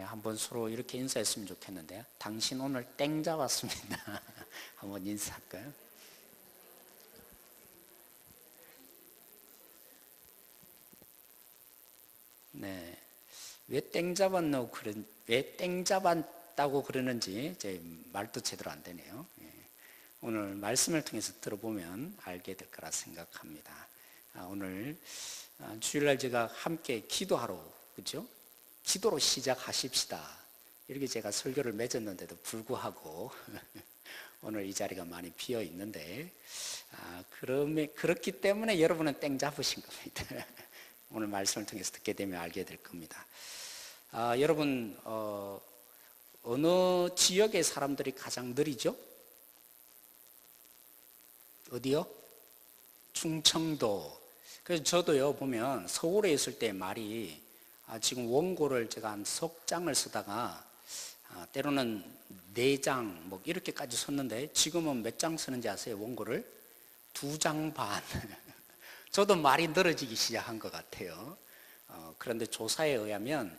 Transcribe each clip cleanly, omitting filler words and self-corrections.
한번 서로 이렇게 인사했으면 좋겠는데, 당신 오늘 땡 잡았습니다. 한번 인사할까요? 네. 왜 땡 잡았노? 왜 땡 잡았다고 그러는지 제 말도 제대로 안 되네요. 오늘 말씀을 통해서 들어보면 알게 될 거라 생각합니다. 오늘 주일날 제가 함께 기도하러, 그죠? 기도로 시작하십시다. 이렇게 제가 설교를 맺었는데도 불구하고 오늘 이 자리가 많이 비어 있는데, 그렇기 때문에 여러분은 땡 잡으신 겁니다. 오늘 말씀을 통해서 듣게 되면 알게 될 겁니다. 여러분, 어느 지역의 사람들이 가장 느리죠? 어디요? 충청도. 그래서 저도요, 보면 서울에 있을 때 말이, 지금 원고를 제가 한 석 장을 쓰다가 때로는 4장 뭐 이렇게까지 썼는데, 지금은 몇 장 쓰는지 아세요? 원고를 2장 반. 저도 말이 늘어지기 시작한 것 같아요. 그런데 조사에 의하면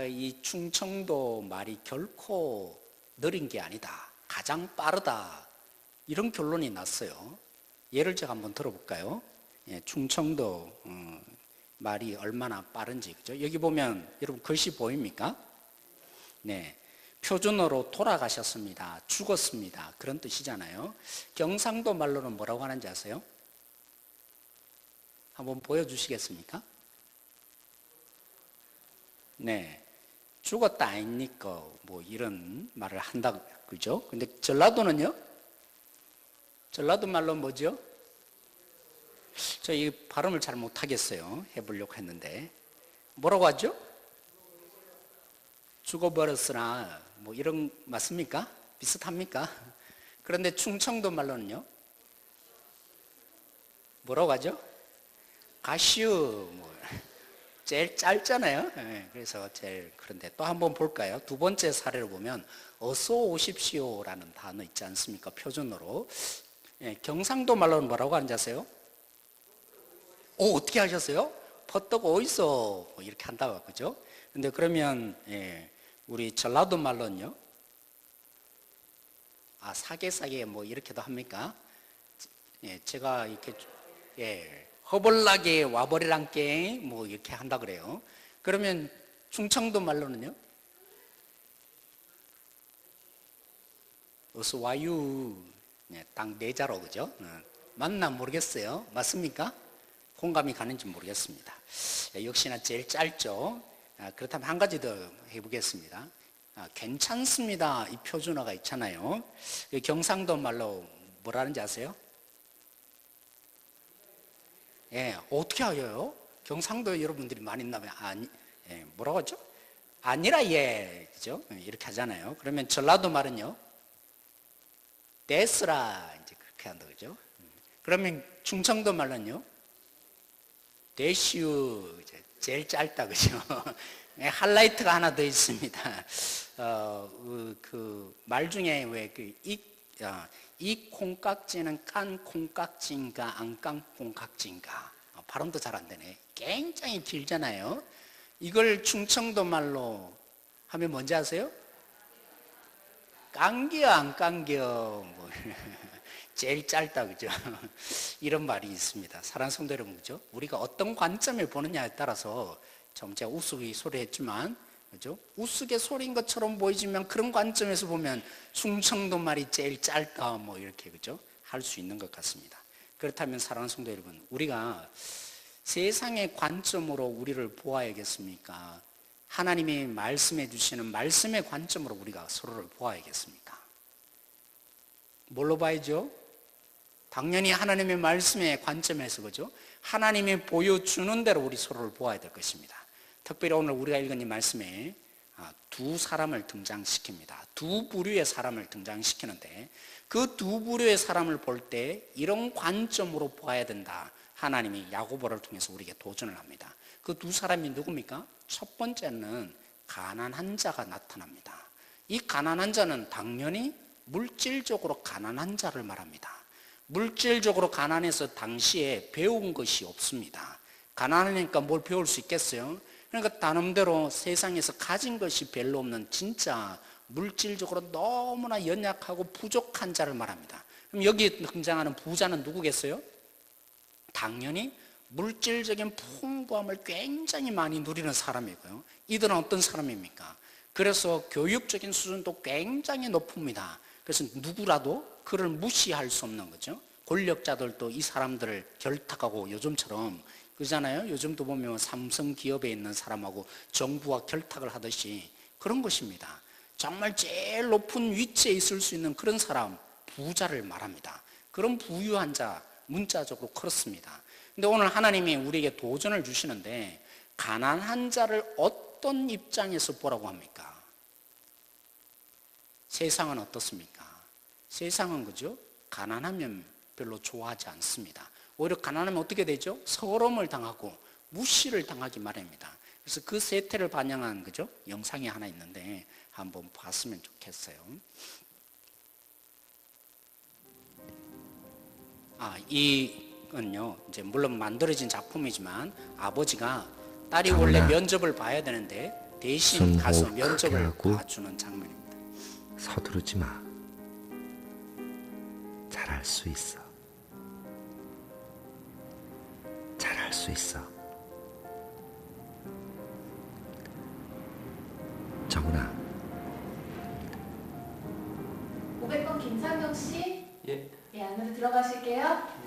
이 충청도 말이 결코 느린 게 아니다, 가장 빠르다, 이런 결론이 났어요. 예를 제가 한번 들어볼까요? 충청도 말이 얼마나 빠른지, 그죠? 여기 보면 여러분 글씨 보입니까? 네, 표준어로 돌아가셨습니다, 죽었습니다, 그런 뜻이잖아요. 경상도 말로는 뭐라고 하는지 아세요? 한번 보여주시겠습니까? 네, 죽었다 아닙니까? 뭐 이런 말을 한다, 그죠? 근데 전라도는요? 전라도 말로 뭐죠? 저 이 발음을 잘 못하겠어요. 해보려고 했는데 뭐라고 하죠? 죽어버렸으나 뭐 이런, 맞습니까? 비슷합니까? 그런데 충청도 말로는요? 뭐라고 하죠? 가시우. 뭐 제일 짧잖아요. 그래서 제일. 그런데 또 한번 볼까요? 두 번째 사례를 보면 어서 오십시오라는 단어 있지 않습니까? 표준어로. 경상도 말로는 뭐라고 하는지 아세요? 어떻게 하셨어요? 퍼떡 어디서 뭐 이렇게 한다고, 그죠? 근데 그러면 우리 전라도 말로는요? 사게 뭐 이렇게도 합니까? 제가 이렇게 허벌나게 와버리란께 뭐 이렇게 한다 그래요. 그러면 충청도 말로는요? 어서 와유. 딱 4자로, 그죠? 맞나 모르겠어요. 맞습니까? 공감이 가는지 모르겠습니다. 역시나 제일 짧죠. 그렇다면 한 가지 더 해보겠습니다. 괜찮습니다, 이 표준어가 있잖아요. 경상도 말로 뭐라는지 아세요? 어떻게 알아요? 경상도 여러분들이 많이 있나봐요. 뭐라고 하죠? 아니라 그죠? 이렇게 하잖아요. 그러면 전라도 말은요? 됐으라, 이제 그렇게 한다, 그죠? 그러면 충청도 말은요? 대시우. 제일 짧다, 그죠? 하이라이트가 하나 더 있습니다. 그 말 중에 왜 이 콩깍지는 깐 콩깍지인가 안 깐 콩깍지인가, 발음도 잘 안 되네. 굉장히 길잖아요. 이걸 충청도 말로 하면 뭔지 아세요? 깐겨 안 깐겨. 뭐 제일 짧다, 그죠? 이런 말이 있습니다. 사랑하는 성도 여러분, 그죠? 우리가 어떤 관점을 보느냐에 따라서, 좀 제가 우스갯소리 했지만, 그죠? 우스갯소리인 것처럼 보이지만 그런 관점에서 보면 충청도 말이 제일 짧다, 뭐 이렇게, 그죠? 할 수 있는 것 같습니다. 그렇다면 사랑하는 성도 여러분, 우리가 세상의 관점으로 우리를 보아야겠습니까? 하나님이 말씀해 주시는 말씀의 관점으로 우리가 서로를 보아야겠습니까? 뭘로 봐야죠? 당연히 하나님의 말씀의 관점에서, 그죠? 하나님이 보여주는 대로 우리 서로를 보아야 될 것입니다. 특별히 오늘 우리가 읽은 이 말씀에 두 사람을 등장시킵니다. 두 부류의 사람을 등장시키는데, 그 두 부류의 사람을 볼 때 이런 관점으로 보아야 된다, 하나님이 야고보를 통해서 우리에게 도전을 합니다. 그 두 사람이 누굽니까? 첫 번째는 가난한 자가 나타납니다. 이 가난한 자는 당연히 물질적으로 가난한 자를 말합니다. 물질적으로 가난해서 당시에 배운 것이 없습니다. 가난하니까 뭘 배울 수 있겠어요? 그러니까 나름대로 세상에서 가진 것이 별로 없는 진짜 물질적으로 너무나 연약하고 부족한 자를 말합니다. 그럼 여기 등장하는 부자는 누구겠어요? 당연히 물질적인 풍부함을 굉장히 많이 누리는 사람이고요. 이들은 어떤 사람입니까? 그래서 교육적인 수준도 굉장히 높습니다. 그래서 누구라도 그를 무시할 수 없는 거죠. 권력자들도 이 사람들을 결탁하고 요즘처럼 그러잖아요. 요즘도 보면 삼성 기업에 있는 사람하고 정부와 결탁을 하듯이 그런 것입니다. 정말 제일 높은 위치에 있을 수 있는 그런 사람, 부자를 말합니다. 그런 부유한 자, 문자적으로 그렇습니다. 근데 오늘 하나님이 우리에게 도전을 주시는데 가난한 자를 어떤 입장에서 보라고 합니까? 세상은 어떻습니까? 세상은 그죠? 가난하면 별로 좋아하지 않습니다. 오히려 가난하면 어떻게 되죠? 서러움을 당하고 무시를 당하기 마련입니다. 그래서 그 세태를 반영한 그죠? 영상이 하나 있는데 한번 봤으면 좋겠어요. 이건요, 이제 물론 만들어진 작품이지만 아버지가 딸이 원래 면접을 봐야 되는데 대신 가서 면접을 봐주는 장면입니다. 서두르지 마. 잘할 수 있어. 잘할 수 있어. 정훈아. 500번 김상경 씨? 예. 네, 안으로 들어가실게요.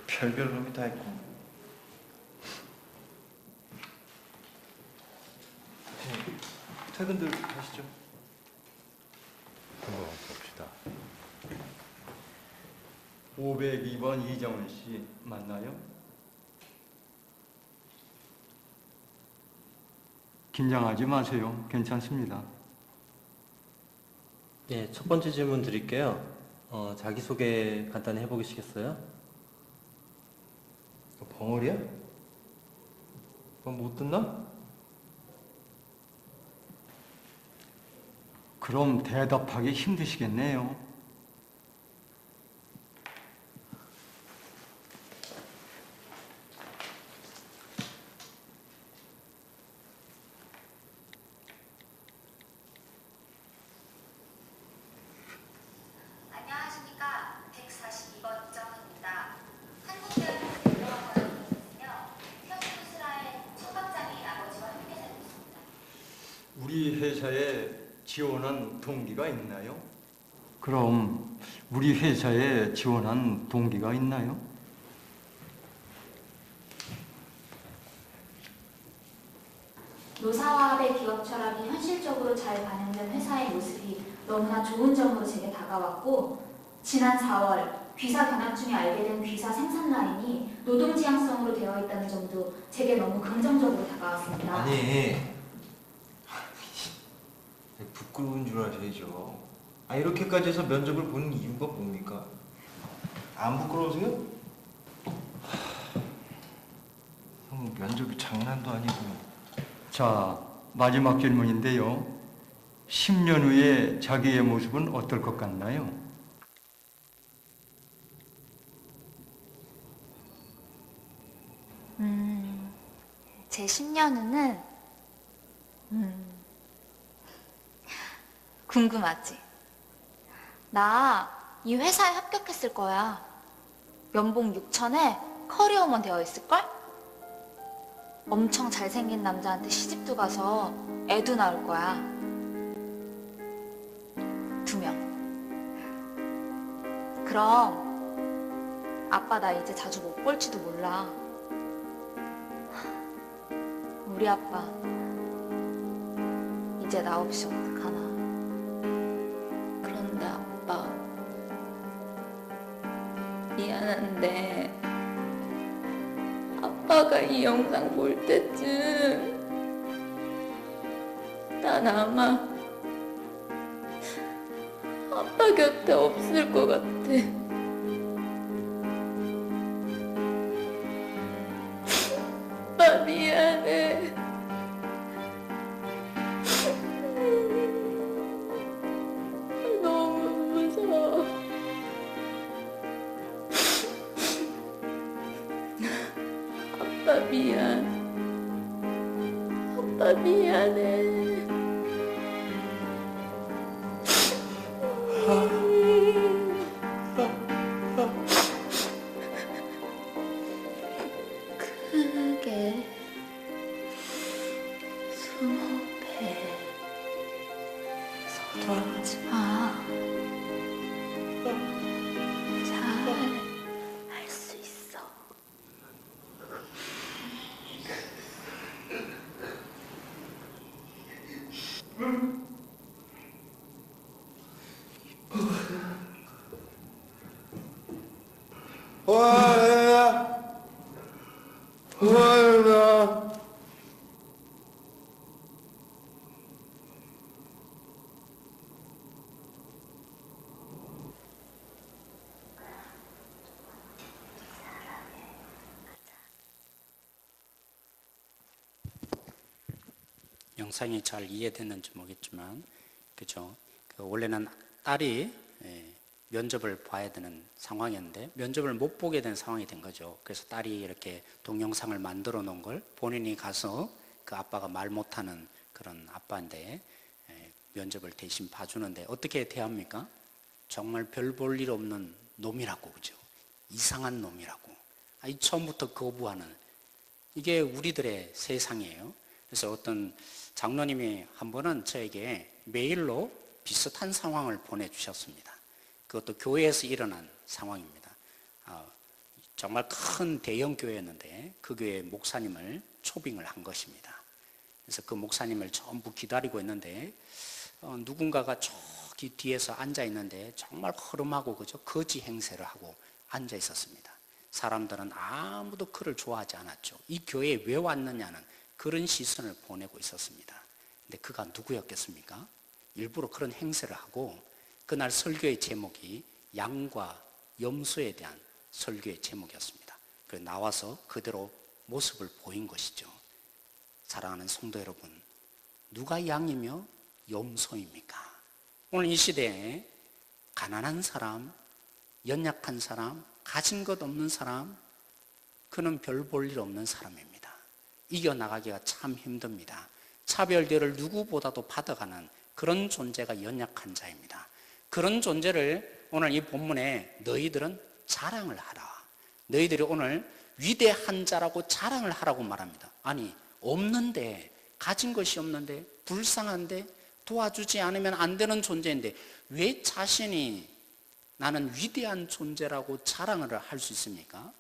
별별 놈이 다 있고. 퇴근들 하시죠. 한번 봅시다. 502번 이정은 씨 맞나요? 긴장하지 마세요. 괜찮습니다. 네, 첫 번째 질문 드릴게요. 자기소개 간단히 해보시겠어요? 너 벙어리야? 그건 못 듣나? 그럼 대답하기 힘드시겠네요. 안녕하십니까. 142번 이정은입니다. 한국대학교 대병학과에 있으며 현수스라의 청각장애인 아버지와 함께 살고 있습니다. 우리 회사에 지원한 동기가 있나요? 그럼 우리 회사에 지원한 동기가 있나요? 노사화합의 기업 철학이 현실적으로 잘 반영된 회사의 모습이 너무나 좋은 점으로 제게 다가왔고, 지난 4월 귀사 견학 중에 알게 된 귀사 생산 라인이 노동 지향성으로 되어 있다는 점도 제게 너무 긍정적으로 다가왔습니다. 아니, 부끄러운 줄 아셔야죠. 이렇게까지 해서 면접을 보는 이유가 뭡니까? 안 부끄러우세요? 면접이 장난도 아니고. 자, 마지막 질문인데요. 10년 후에 자기의 모습은 어떨 것 같나요? 제 10년 후는 궁금하지? 나 이 회사에 합격했을 거야. 연봉 6천에 커리어우먼 되어 있을걸? 엄청 잘생긴 남자한테 시집도 가서 애도 낳을 거야. 2명. 그럼 아빠 나 이제 자주 못 볼지도 몰라. 우리 아빠 이제 나 없이 어떡하나. 그런데 아빠, 미안한데 아빠가 이 영상 볼 때쯤 난 아마 아빠 곁에 없을 것 같아. 아빠 미안해. 미안. 아빠 미안해. 크게 숨호흡해. 서두르지 마. 잘 할 수 있어. 영상이 잘 이해됐는지 모르겠지만, 그죠? 원래는 딸이 면접을 봐야 되는 상황이었는데 면접을 못 보게 된 상황이 된 거죠. 그래서 딸이 이렇게 동영상을 만들어 놓은 걸 본인이 가서 그 아빠가 말 못하는 그런 아빠인데 면접을 대신 봐주는데 어떻게 대합니까? 정말 별 볼 일 없는 놈이라고, 그죠? 이상한 놈이라고. 처음부터 거부하는, 이게 우리들의 세상이에요. 그래서 어떤 장로님이 한 번은 저에게 메일로 비슷한 상황을 보내주셨습니다. 그것도 교회에서 일어난 상황입니다. 정말 큰 대형 교회였는데 그 교회 목사님을 초빙을 한 것입니다. 그래서 그 목사님을 전부 기다리고 있는데 누군가가 저기 뒤에서 앉아 있는데 정말 허름하고, 그죠? 거지 행세를 하고 앉아 있었습니다. 사람들은 아무도 그를 좋아하지 않았죠. 이 교회에 왜 왔느냐는 그런 시선을 보내고 있었습니다. 근데 그가 누구였겠습니까? 일부러 그런 행세를 하고, 그날 설교의 제목이 양과 염소에 대한 설교의 제목이었습니다. 그래서 나와서 그대로 모습을 보인 것이죠. 사랑하는 성도 여러분, 누가 양이며 염소입니까? 오늘 이 시대에 가난한 사람, 연약한 사람, 가진 것 없는 사람, 그는 별 볼 일 없는 사람입니다. 이겨나가기가 참 힘듭니다. 차별대를 누구보다도 받아가는 그런 존재가 연약한 자입니다. 그런 존재를 오늘 이 본문에 너희들은 자랑을 하라. 너희들이 오늘 위대한 자라고 자랑을 하라고 말합니다. 아니, 없는데, 가진 것이 없는데, 불쌍한데, 도와주지 않으면 안 되는 존재인데 왜 자신이 나는 위대한 존재라고 자랑을 할 수 있습니까?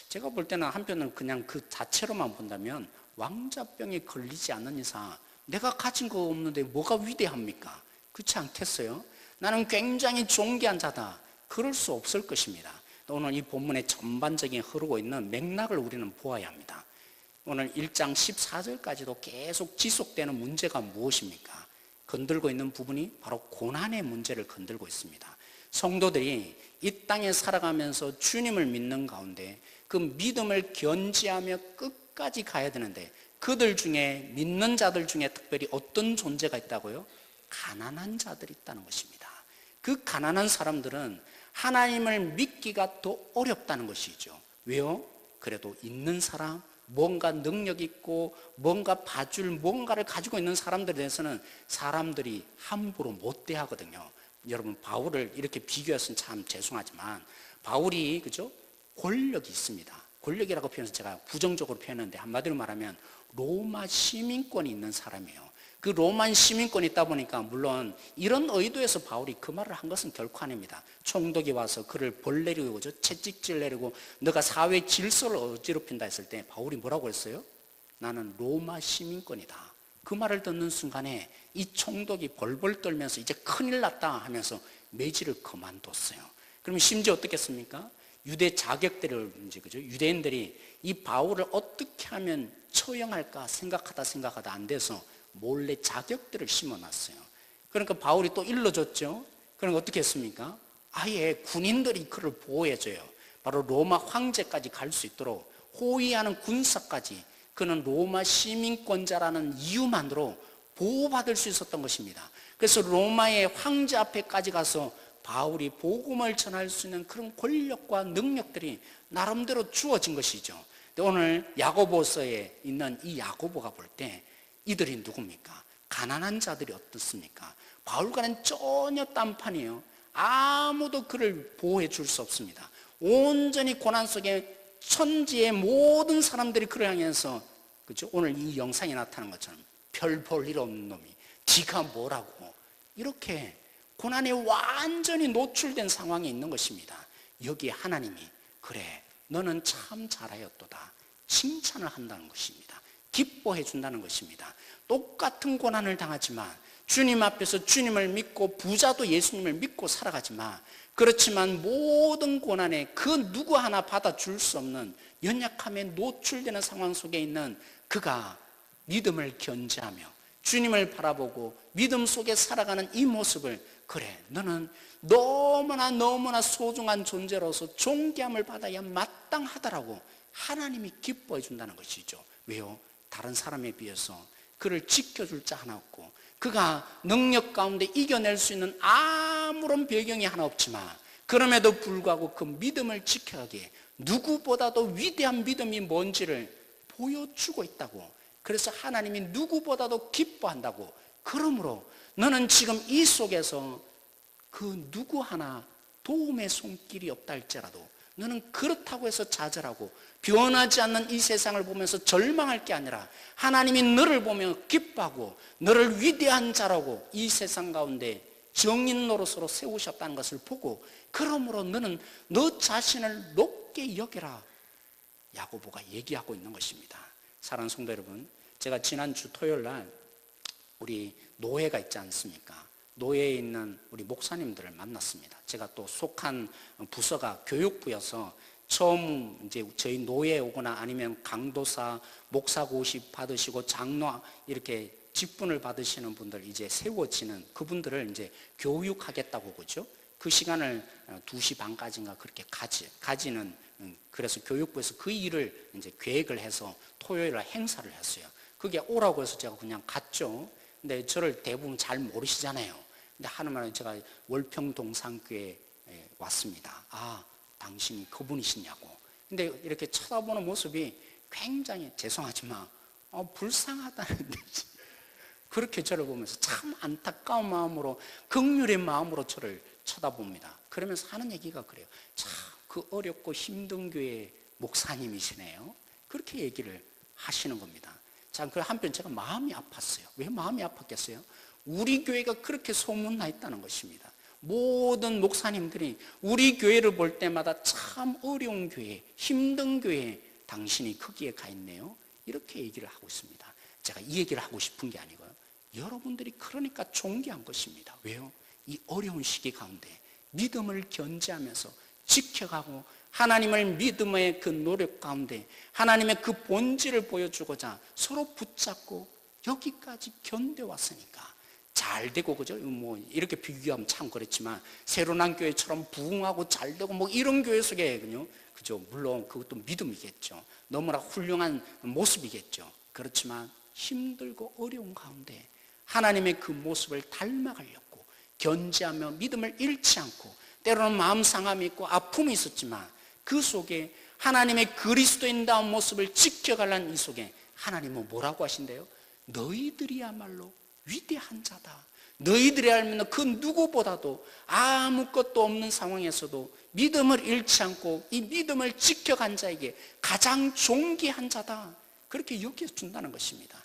제가 볼 때는 한편은 그냥 그 자체로만 본다면 왕자병에 걸리지 않는 이상 내가 가진 거 없는데 뭐가 위대합니까? 그렇지 않겠어요? 나는 굉장히 존귀한 자다. 그럴 수 없을 것입니다. 오늘 이 본문의 전반적인 흐르고 있는 맥락을 우리는 보아야 합니다. 오늘 1장 14절까지도 계속 지속되는 문제가 무엇입니까? 건들고 있는 부분이 바로 고난의 문제를 건들고 있습니다. 성도들이 이 땅에 살아가면서 주님을 믿는 가운데 그 믿음을 견지하며 끝까지 가야 되는데 그들 중에, 믿는 자들 중에 특별히 어떤 존재가 있다고요? 가난한 자들이 있다는 것입니다. 그 가난한 사람들은 하나님을 믿기가 더 어렵다는 것이죠. 왜요? 그래도 있는 사람, 뭔가 능력 있고 뭔가 봐줄 뭔가를 가지고 있는 사람들에 대해서는 사람들이 함부로 못 대하거든요. 여러분, 바울을 이렇게 비교해서는 참 죄송하지만 바울이, 그죠? 권력이 있습니다. 권력이라고 표현해서 제가 부정적으로 표현했는데 한마디로 말하면 로마 시민권이 있는 사람이에요. 그 로만 시민권이 있다 보니까 물론 이런 의도에서 바울이 그 말을 한 것은 결코 아닙니다. 총독이 와서 그를 벌 내리고, 그죠? 채찍질 내리고 너가 사회 질서를 어지럽힌다 했을 때 바울이 뭐라고 했어요? 나는 로마 시민권이다. 그 말을 듣는 순간에 이 총독이 벌벌 떨면서 이제 큰일 났다 하면서 매질을 그만뒀어요. 그러면 심지어 어떻겠습니까? 유대 자격들을 이제, 그죠? 유대인들이 이 바울을 어떻게 하면 처형할까 생각하다 안 돼서 몰래 자격들을 심어놨어요. 그러니까 바울이 또 일러줬죠. 그러니까 어떻게 했습니까? 아예 군인들이 그를 보호해줘요. 바로 로마 황제까지 갈 수 있도록 호위하는 군사까지 그는 로마 시민권자라는 이유만으로 보호받을 수 있었던 것입니다. 그래서 로마의 황제 앞에까지 가서 바울이 복음을 전할 수 있는 그런 권력과 능력들이 나름대로 주어진 것이죠. 근데 오늘 야고보서에 있는 이 야고보가 볼 때 이들이 누굽니까? 가난한 자들이 어떻습니까? 바울과는 전혀 딴판이에요. 아무도 그를 보호해 줄 수 없습니다. 온전히 고난 속에 천지의 모든 사람들이 그를 향해서, 그렇죠? 오늘 이 영상이 나타난 것처럼 별 볼 일 없는 놈이 지가 뭐라고, 이렇게 고난에 완전히 노출된 상황에 있는 것입니다. 여기에 하나님이 그래 너는 참 잘하였도다 칭찬을 한다는 것입니다. 기뻐해 준다는 것입니다. 똑같은 고난을 당하지만 주님 앞에서 주님을 믿고, 부자도 예수님을 믿고 살아가지만, 그렇지만 모든 고난에 그 누구 하나 받아줄 수 없는 연약함에 노출되는 상황 속에 있는 그가 믿음을 견지하며 주님을 바라보고 믿음 속에 살아가는 이 모습을, 그래 너는 너무나 소중한 존재로서 존귀함을 받아야 마땅하다라고 하나님이 기뻐해 준다는 것이죠. 왜요? 다른 사람에 비해서 그를 지켜줄 자 하나 없고, 그가 능력 가운데 이겨낼 수 있는 아무런 배경이 하나 없지만 그럼에도 불구하고 그 믿음을 지켜가기에 누구보다도 위대한 믿음이 뭔지를 보여주고 있다고. 그래서 하나님이 누구보다도 기뻐한다고. 그러므로 너는 지금 이 속에서 그 누구 하나 도움의 손길이 없다 할지라도 너는 그렇다고 해서 좌절하고 변하지 않는 이 세상을 보면서 절망할 게 아니라 하나님이 너를 보며 기뻐하고 너를 위대한 자라고 이 세상 가운데 정인 노릇으로 세우셨다는 것을 보고, 그러므로 너는 너 자신을 높게 여겨라, 야고보가 얘기하고 있는 것입니다. 사랑하는 성도 여러분, 제가 지난주 토요일 날 우리 노예가 있지 않습니까? 노예에 있는 우리 목사님들을 만났습니다. 제가 또 속한 부서가 교육부여서 처음 이제 저희 노예 오거나 아니면 강도사, 목사 고시 받으시고 장로 이렇게 직분을 받으시는 분들 이제 세워지는 그분들을 이제 교육하겠다고, 그죠? 그 시간을 2시 반까지인가 그렇게 가지는, 그래서 교육부에서 그 일을 이제 계획을 해서 토요일에 행사를 했어요. 그게 오라고 해서 제가 그냥 갔죠. 근데 저를 대부분 잘 모르시잖아요. 근데 하는 말은 제가 월평동산교회에 왔습니다. 아, 당신이 그분이시냐고. 근데 이렇게 쳐다보는 모습이 굉장히, 죄송하지만 불쌍하다는 듯이 그렇게 저를 보면서 참 안타까운 마음으로, 긍휼의 마음으로 저를 쳐다봅니다. 그러면서 하는 얘기가 그래요. 참 그 어렵고 힘든 교회 목사님이시네요. 그렇게 얘기를 하시는 겁니다. 자, 그 한편 제가 마음이 아팠어요. 왜 마음이 아팠겠어요? 우리 교회가 그렇게 소문나 있다는 것입니다. 모든 목사님들이 우리 교회를 볼 때마다 참 어려운 교회, 힘든 교회, 당신이 거기에 가 있네요. 이렇게 얘기를 하고 있습니다. 제가 이 얘기를 하고 싶은 게 아니고요. 여러분들이 그러니까 존귀한 것입니다. 왜요? 이 어려운 시기 가운데 믿음을 견지하면서 지켜가고 하나님을 믿음의 그 노력 가운데 하나님의 그 본질을 보여주고자 서로 붙잡고 여기까지 견뎌왔으니까 잘 되고, 그죠? 뭐 이렇게 비교하면 참 그렇지만 새로 난 교회처럼 부흥하고 잘 되고 뭐 이런 교회 속에, 그죠? 물론 그것도 믿음이겠죠. 너무나 훌륭한 모습이겠죠. 그렇지만 힘들고 어려운 가운데 하나님의 그 모습을 닮아가려고 견지하며 믿음을 잃지 않고, 때로는 마음 상함이 있고 아픔이 있었지만 그 속에 하나님의 그리스도인다운 모습을 지켜가려는 이 속에 하나님은 뭐라고 하신대요? 너희들이야말로 위대한 자다. 너희들이야말로 그 누구보다도 아무것도 없는 상황에서도 믿음을 잃지 않고 이 믿음을 지켜간 자에게 가장 존귀한 자다. 그렇게 여겨준다는 것입니다.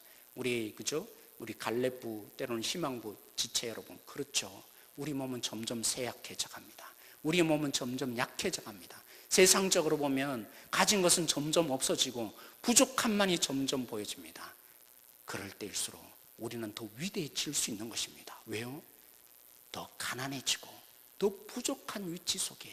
그죠? 우리 갈렙부, 때로는 희망부 지체 여러분, 그렇죠. 우리 몸은 점점 쇠약해져 갑니다. 우리 몸은 점점 약해져 갑니다. 세상적으로 보면 가진 것은 점점 없어지고 부족함만이 점점 보여집니다. 그럴 때일수록 우리는 더 위대해질 수 있는 것입니다. 왜요? 더 가난해지고 더 부족한 위치 속에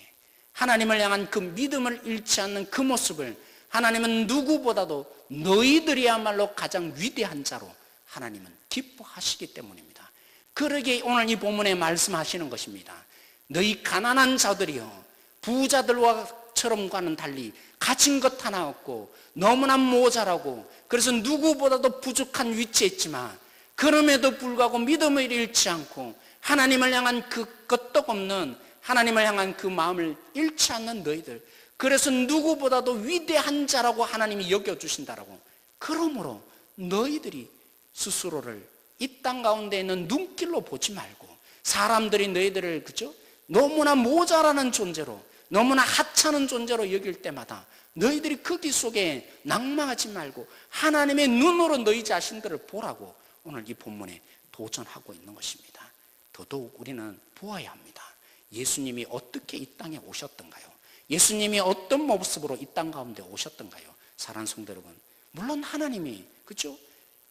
하나님을 향한 그 믿음을 잃지 않는 그 모습을 하나님은 누구보다도 너희들이야말로 가장 위대한 자로 하나님은 기뻐하시기 때문입니다. 그러기에 오늘 이 본문에 말씀하시는 것입니다. 너희 가난한 자들이여 부자들과처럼과는 달리 가진 것 하나 없고 너무나 모자라고, 그래서 누구보다도 부족한 위치에 있지만 그럼에도 불구하고 믿음을 잃지 않고 하나님을 향한 그 끄떡없는 하나님을 향한 그 마음을 잃지 않는 너희들, 그래서 누구보다도 위대한 자라고 하나님이 여겨주신다라고. 그러므로 너희들이 스스로를 이 땅 가운데 있는 눈길로 보지 말고, 사람들이 너희들을 그죠? 너무나 모자라는 존재로, 너무나 하찮은 존재로 여길 때마다 너희들이 거기 속에 낭망하지 말고 하나님의 눈으로 너희 자신들을 보라고 오늘 이 본문에 도전하고 있는 것입니다. 더더욱 우리는 보아야 합니다. 예수님이 어떻게 이 땅에 오셨던가요? 예수님이 어떤 모습으로 이 땅 가운데 오셨던가요? 사랑하는 성도 여러분, 물론 하나님이 그죠?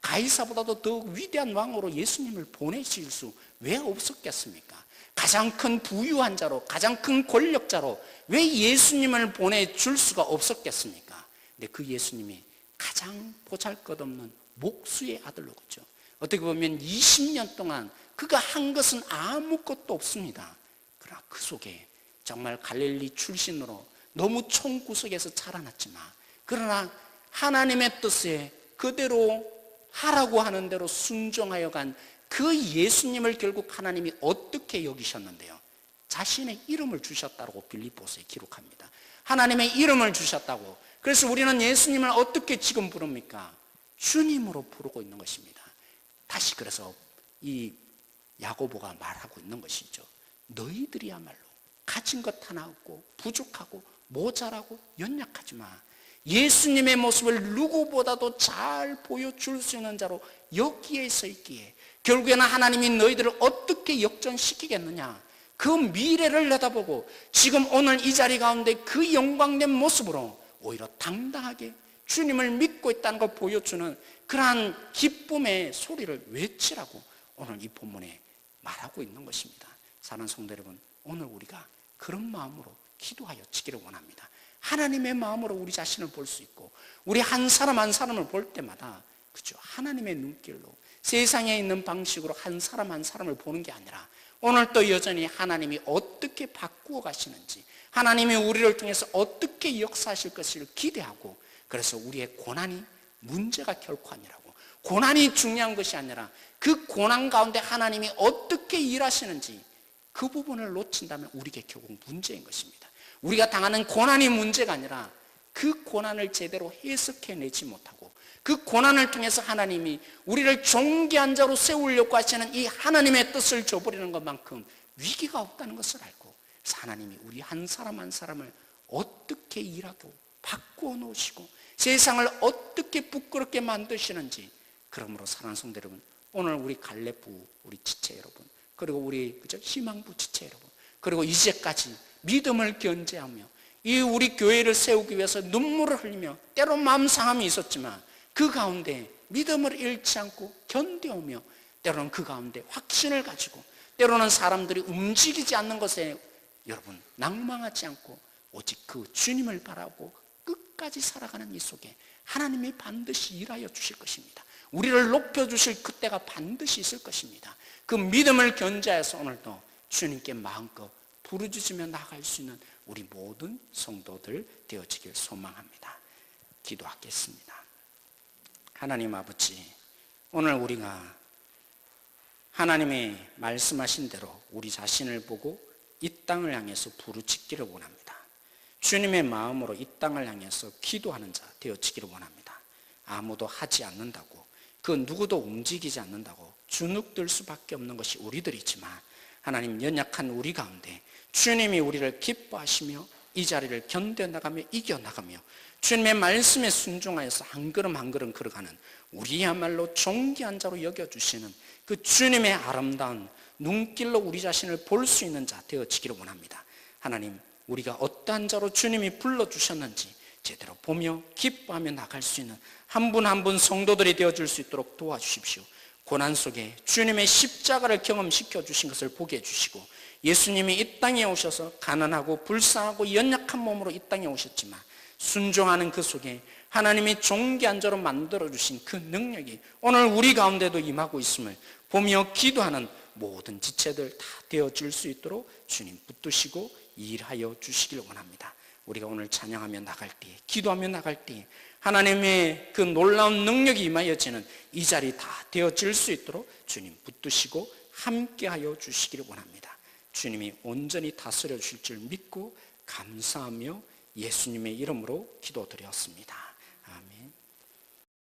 가이사보다도 더 위대한 왕으로 예수님을 보내실 수 왜 없었겠습니까? 가장 큰 부유한 자로, 가장 큰 권력자로 왜 예수님을 보내줄 수가 없었겠습니까? 근데 그 예수님이 가장 보잘것없는 목수의 아들로, 그죠? 어떻게 보면 20년 동안 그가 한 것은 아무것도 없습니다. 그러나 그 속에 정말 갈릴리 출신으로 너무 총구석에서 자라났지만, 그러나 하나님의 뜻에 그대로 하라고 하는 대로 순종하여 간 그 예수님을 결국 하나님이 어떻게 여기셨는데요? 자신의 이름을 주셨다고 빌립보서에 기록합니다. 하나님의 이름을 주셨다고. 그래서 우리는 예수님을 어떻게 지금 부릅니까? 주님으로 부르고 있는 것입니다. 다시 그래서 이 야고보가 말하고 있는 것이죠. 너희들이야말로 가진 것 하나 없고 부족하고 모자라고 연약하지만 예수님의 모습을 누구보다도 잘 보여줄 수 있는 자로 여기에 서 있기에 결국에는 하나님이 너희들을 어떻게 역전시키겠느냐, 그 미래를 내다보고 지금 오늘 이 자리 가운데 그 영광된 모습으로 오히려 당당하게 주님을 믿고 있다는 걸 보여주는 그러한 기쁨의 소리를 외치라고 오늘 이 본문에 말하고 있는 것입니다. 사랑하는 성도 여러분, 오늘 우리가 그런 마음으로 기도하여 지기를 원합니다. 하나님의 마음으로 우리 자신을 볼 수 있고, 우리 한 사람 한 사람을 볼 때마다 그죠? 하나님의 눈길로, 세상에 있는 방식으로 한 사람 한 사람을 보는 게 아니라 오늘 또 여전히 하나님이 어떻게 바꾸어 가시는지, 하나님이 우리를 통해서 어떻게 역사하실 것을 기대하고, 그래서 우리의 고난이 문제가 결코 아니라고, 고난이 중요한 것이 아니라 그 고난 가운데 하나님이 어떻게 일하시는지 그 부분을 놓친다면 우리에게 결국 문제인 것입니다. 우리가 당하는 고난이 문제가 아니라 그 고난을 제대로 해석해내지 못하고 그 고난을 통해서 하나님이 우리를 존귀한 자로 세우려고 하시는 이 하나님의 뜻을 저버리는 것만큼 위기가 없다는 것을 알고, 하나님이 우리 한 사람 한 사람을 어떻게 일하고 바꾸어 놓으시고 세상을 어떻게 부끄럽게 만드시는지, 그러므로 사랑하는 성도 여러분, 오늘 우리 갈렙부 우리 지체 여러분, 그리고 우리 그죠? 희망부 지체 여러분, 그리고 이제까지 믿음을 견제하며 이 우리 교회를 세우기 위해서 눈물을 흘리며 때로 마음 상함이 있었지만 그 가운데 믿음을 잃지 않고 견뎌오며, 때로는 그 가운데 확신을 가지고, 때로는 사람들이 움직이지 않는 것에 여러분 낭망하지 않고 오직 그 주님을 바라고 끝까지 살아가는 이 속에 하나님이 반드시 일하여 주실 것입니다. 우리를 높여주실 그때가 반드시 있을 것입니다. 그 믿음을 견제해서 오늘도 주님께 마음껏 부르짖으며 나갈 수 있는 우리 모든 성도들 되어지길 소망합니다. 기도하겠습니다. 하나님 아버지, 오늘 우리가 하나님의 말씀하신 대로 우리 자신을 보고 이 땅을 향해서 부르짖기를 원합니다. 주님의 마음으로 이 땅을 향해서 기도하는 자 되어지기를 원합니다. 아무도 하지 않는다고, 그 누구도 움직이지 않는다고 주눅들 수밖에 없는 것이 우리들이지만, 하나님 연약한 우리 가운데 주님이 우리를 기뻐하시며 이 자리를 견뎌나가며 이겨나가며 주님의 말씀에 순종하여서 한 걸음 한 걸음 걸어가는 우리야말로 존귀한 자로 여겨주시는 그 주님의 아름다운 눈길로 우리 자신을 볼 수 있는 자 되어지기를 원합니다. 하나님, 우리가 어떠한 자로 주님이 불러주셨는지 제대로 보며 기뻐하며 나갈 수 있는 한 분 한 분 성도들이 되어줄 수 있도록 도와주십시오. 고난 속에 주님의 십자가를 경험시켜 주신 것을 보게 해주시고, 예수님이 이 땅에 오셔서 가난하고 불쌍하고 연약한 몸으로 이 땅에 오셨지만 순종하는 그 속에 하나님이 존귀한 자로 만들어주신 그 능력이 오늘 우리 가운데도 임하고 있음을 보며 기도하는 모든 지체들 다 되어줄 수 있도록 주님 붙드시고 일하여 주시길 원합니다. 우리가 오늘 찬양하며 나갈 때에, 기도하며 나갈 때에 하나님의 그 놀라운 능력이 임하여지는 이 자리 다 되어질 수 있도록 주님 붙드시고 함께하여 주시기를 원합니다. 주님이 온전히 다스려 주실 줄 믿고 감사하며 예수님의 이름으로 기도드렸습니다.